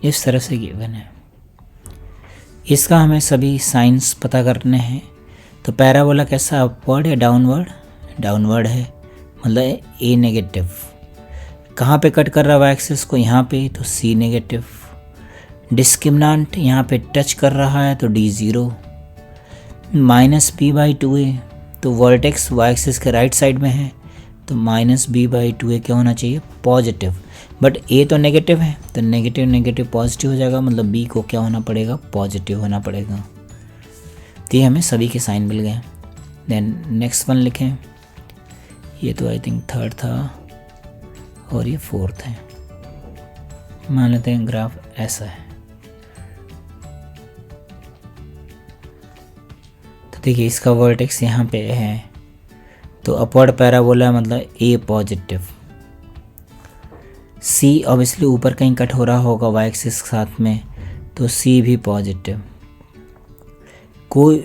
इस तरह से गिवन है, इसका हमें सभी साइंस पता करने हैं। तो पैराबोला कैसा, अपवर्ड या डाउनवर्ड, डाउनवर्ड है, मतलब ए नेगेटिव। कहाँ पे कट कर रहा है वाई एक्सिस को, यहाँ पे, तो सी नेगेटिव। डिस्क्रिमिनेंट यहाँ पे टच कर रहा है, तो डी 0। -b/2a, तो वर्टेक्स वाई एक्सिस के राइट साइड में है, तो -b/2a क्या होना चाहिए, पॉजिटिव, बट a तो नेगेटिव है, तो नेगेटिव नेगेटिव पॉजिटिव हो जाएगा, मतलब b को क्या होना पड़ेगा, पॉजिटिव होना पड़ेगा। तो ये हमें सभी के साइन मिल गए। देन नेक्स्ट वन लिखें, ये तो आई थिंक थर्ड था और ये फोर्थ है। मान लेते हैं ग्राफ ऐसा है, तो देखिए इसका वर्टेक्स यहाँ पे है, तो अपवर्ड पैराबोला मतलब a पॉजिटिव, सी ऑब्वियसली ऊपर कहीं कट हो रहा होगा वाई एक्सिस के साथ में, तो सी भी पॉजिटिव। कोई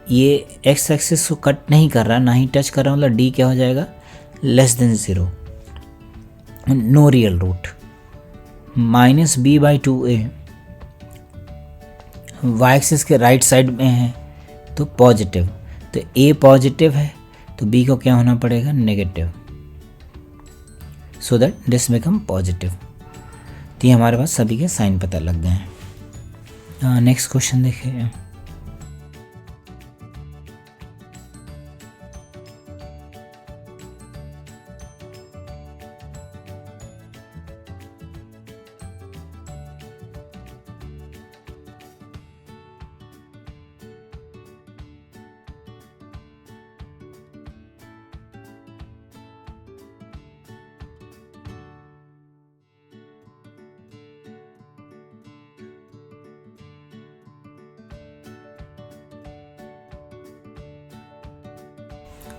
ये एक्स एक्सिस को कट नहीं कर रहा, ना ही टच कर रहा, मतलब डी क्या हो जाएगा, <0, no real root. -b/2a y axis के राइट साइड में है, तो पॉजिटिव, तो a पॉजिटिव है, तो b को क्या होना पड़ेगा, negative, so that this become positive. तो ये हमारे पास सभी के साइन पता लग गए हैं। नेक्स्ट क्वेश्चन देखिए।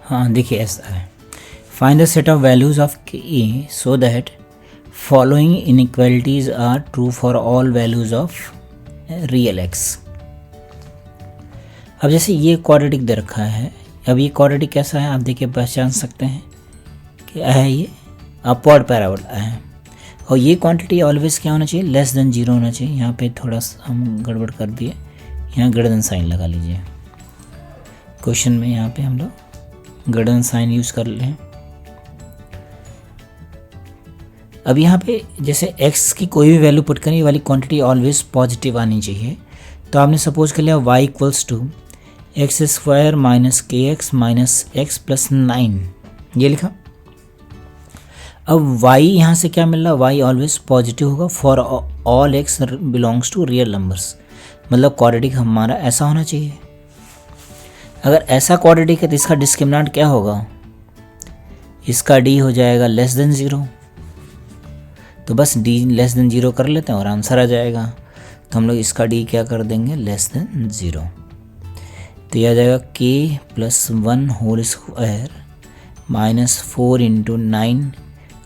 हाँ देखिए ऐसा है, find the set of values of K so that following inequalities are true for all values of real X. अब जैसे ये क्वाड्रेटिक दे रखा है, अब ये क्वाड्रेटिक कैसा है आप देखिए पहचान सकते हैं क्या है, ये अपवर्ड पैराबोला है, और ये क्वांटिटी ऑलवेज क्या होना चाहिए, <0 होना चाहिए। यहाँ पे थोड़ा सा हम गड़बड़ कर दिए, यहाँ ग्रेटर देन साइन लगा लीजिए क्वेश्चन में, यहाँ पे हम लोग ग्रेटर देन साइन यूज कर लें। अब यहाँ पे जैसे x की कोई भी वैल्यू पुट करें, ये वाली क्वांटिटी ऑलवेज पॉजिटिव आनी चाहिए। तो आपने सपोज कर लिया y = x² - kx - x + 9, ये लिखा। अब y यहाँ से क्या मिल रहा है, y ऑलवेज पॉजिटिव होगा for all x belongs to real numbers, मतलब क्वाड्रेटिक हमारा ऐसा होना चाहिए। अगर ऐसा क्वाड्रेटिक है तो इसका डिस्क्रिमिनेंट क्या होगा, इसका d हो जाएगा <0। तो बस d लेस देन 0 कर लेते हैं और आंसर आ जाएगा। तो हम लोग इसका d क्या कर देंगे, लेस देन 0। तो यह आ जाएगा k plus 1 whole square minus 4 into 9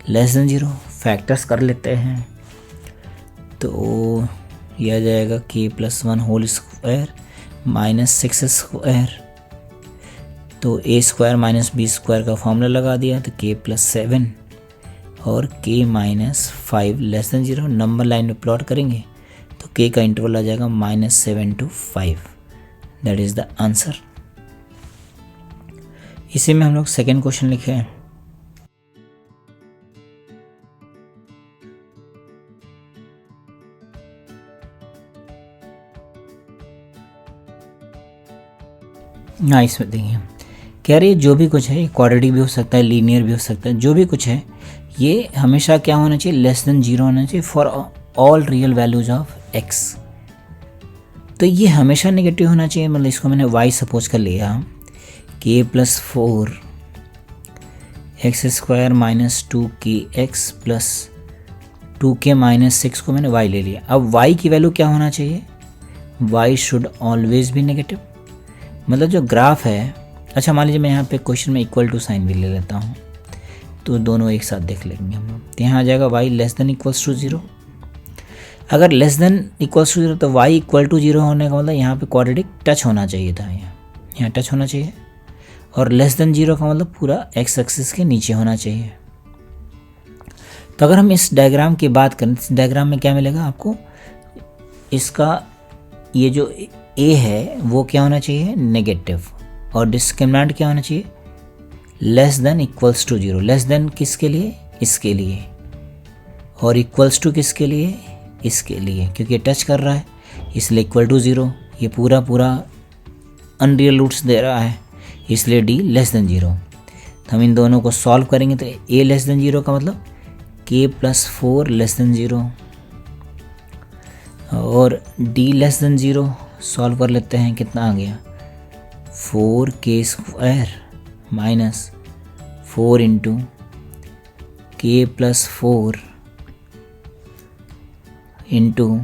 less than 0। Factors कर लेते हैं। तो यह आ जाएगा k plus 1 whole square minus 6 square. तो a square minus b square का फॉर्मूला लगा दिया, तो k प्लस 7 और k minus 5 less than 0। Number line में प्लॉट करेंगे तो k का इंटरवल आ जाएगा -7 to 5। That is the answer. इसी में हम लोग सेकेंड क्वेश्चन लिखे हैं। हाँ, इसमें देखिए कह रही है जो भी कुछ है, क्वाड्रेटिक भी हो सकता है, लीनियर भी हो सकता है, जो भी कुछ है ये हमेशा क्या होना चाहिए, लेस देन 0 होना चाहिए for all real values of x। तो ये हमेशा नेगेटिव होना चाहिए, मतलब इसको मैंने y सपोज कर लिया, k plus 4 x square minus 2kx plus 2k minus 6 को मैंने y ले लिया। अब y की वैल्यू क्या होना चाहिए, y शुड ऑलवेज भी नेगेटिव। मतलब जो ग्राफ है, अच्छा मान लीजिए मैं यहाँ पे क्वेश्चन में इक्वल टू साइन भी ले लेता हूँ, तो दोनों एक साथ देख लेंगे हम लोग। तो यहाँ आ जाएगा y less than equals to 0। अगर लेस देन इक्वल्स टू 0 तो y इक्वल टू 0 होने का मतलब यहाँ पे क्वाड्रेटिक टच होना चाहिए था, यहाँ टच होना चाहिए। और लेस देन 0 का मतलब पूरा x एक्सिस के नीचे होना चाहिए। तो अगर हम इस डायग्राम की बात करें, इस डायग्राम में क्या मिलेगा आपको, इसका ये जो a है वो क्या होना चाहिए, नेगेटिव, और डिस्क्रिमिनेंट क्या होना चाहिए, less than equals to 0। Less than किसके लिए, इसके लिए, और इक्वल्स टू किसके लिए, इसके लिए, क्योंकि ये टच कर रहा है इसलिए इक्वल टू 0। ये पूरा अनरियल रूट्स दे रहा है इसलिए d लेस देन 0। तो हम इन दोनों को सॉल्व करेंगे तो a लेस देन 0 का मतलब k प्लस 4 लेस देन 0 और d लेस देन 0 सॉल्व कर लेते हैं। कितना आ गया, 4k square minus 4 into k plus 4 into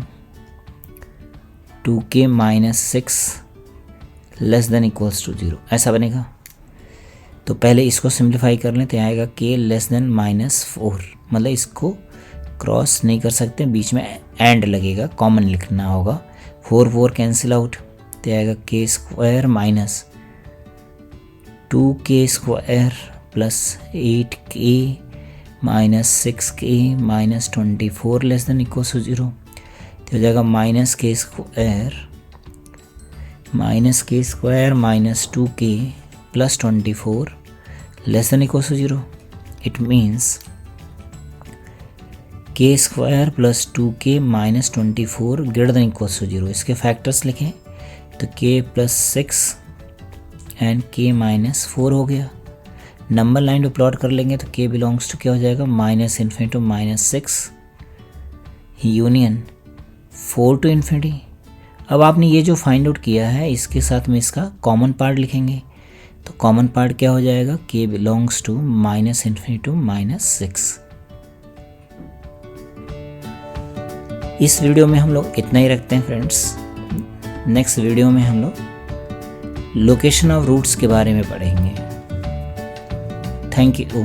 2k minus 6 less than equals to 0, ऐसा बनेगा। तो पहले इसको सिंप्लीफाई कर लें तो आएगा k लेस देन -4, मतलब इसको क्रॉस नहीं कर सकते, बीच में एंड लगेगा, कॉमन लिखना होगा। 4 कैंसिल आउट, तो आएगा k square minus 2k square plus 8k minus 6k minus 24 less than equal to 0। तो हो जाएगा minus k square minus 2k plus 24 less than equal to 0। It means k square plus 2k minus 24 greater than equal to 0। इसके factors लिखें तो k plus 6 and k minus 4 हो गया। Number line पे plot कर लेंगे तो k बिलोंग्स टू क्या हो जाएगा, -∞ टू -6 यूनियन 4 टू इन्फिनिटी। अब आपने ये जो फाइंड आउट किया है इसके साथ में इसका कॉमन पार्ट लिखेंगे, तो कॉमन पार्ट क्या हो जाएगा, k बिलोंग्स टू -∞ टू -6। इस वीडियो में हम लोग इतना ही रखते हैं फ्रेंड्स। नेक्स्ट वीडियो में हम लोग लोकेशन ऑफ रूट्स के बारे में पढ़ेंगे। Thank you.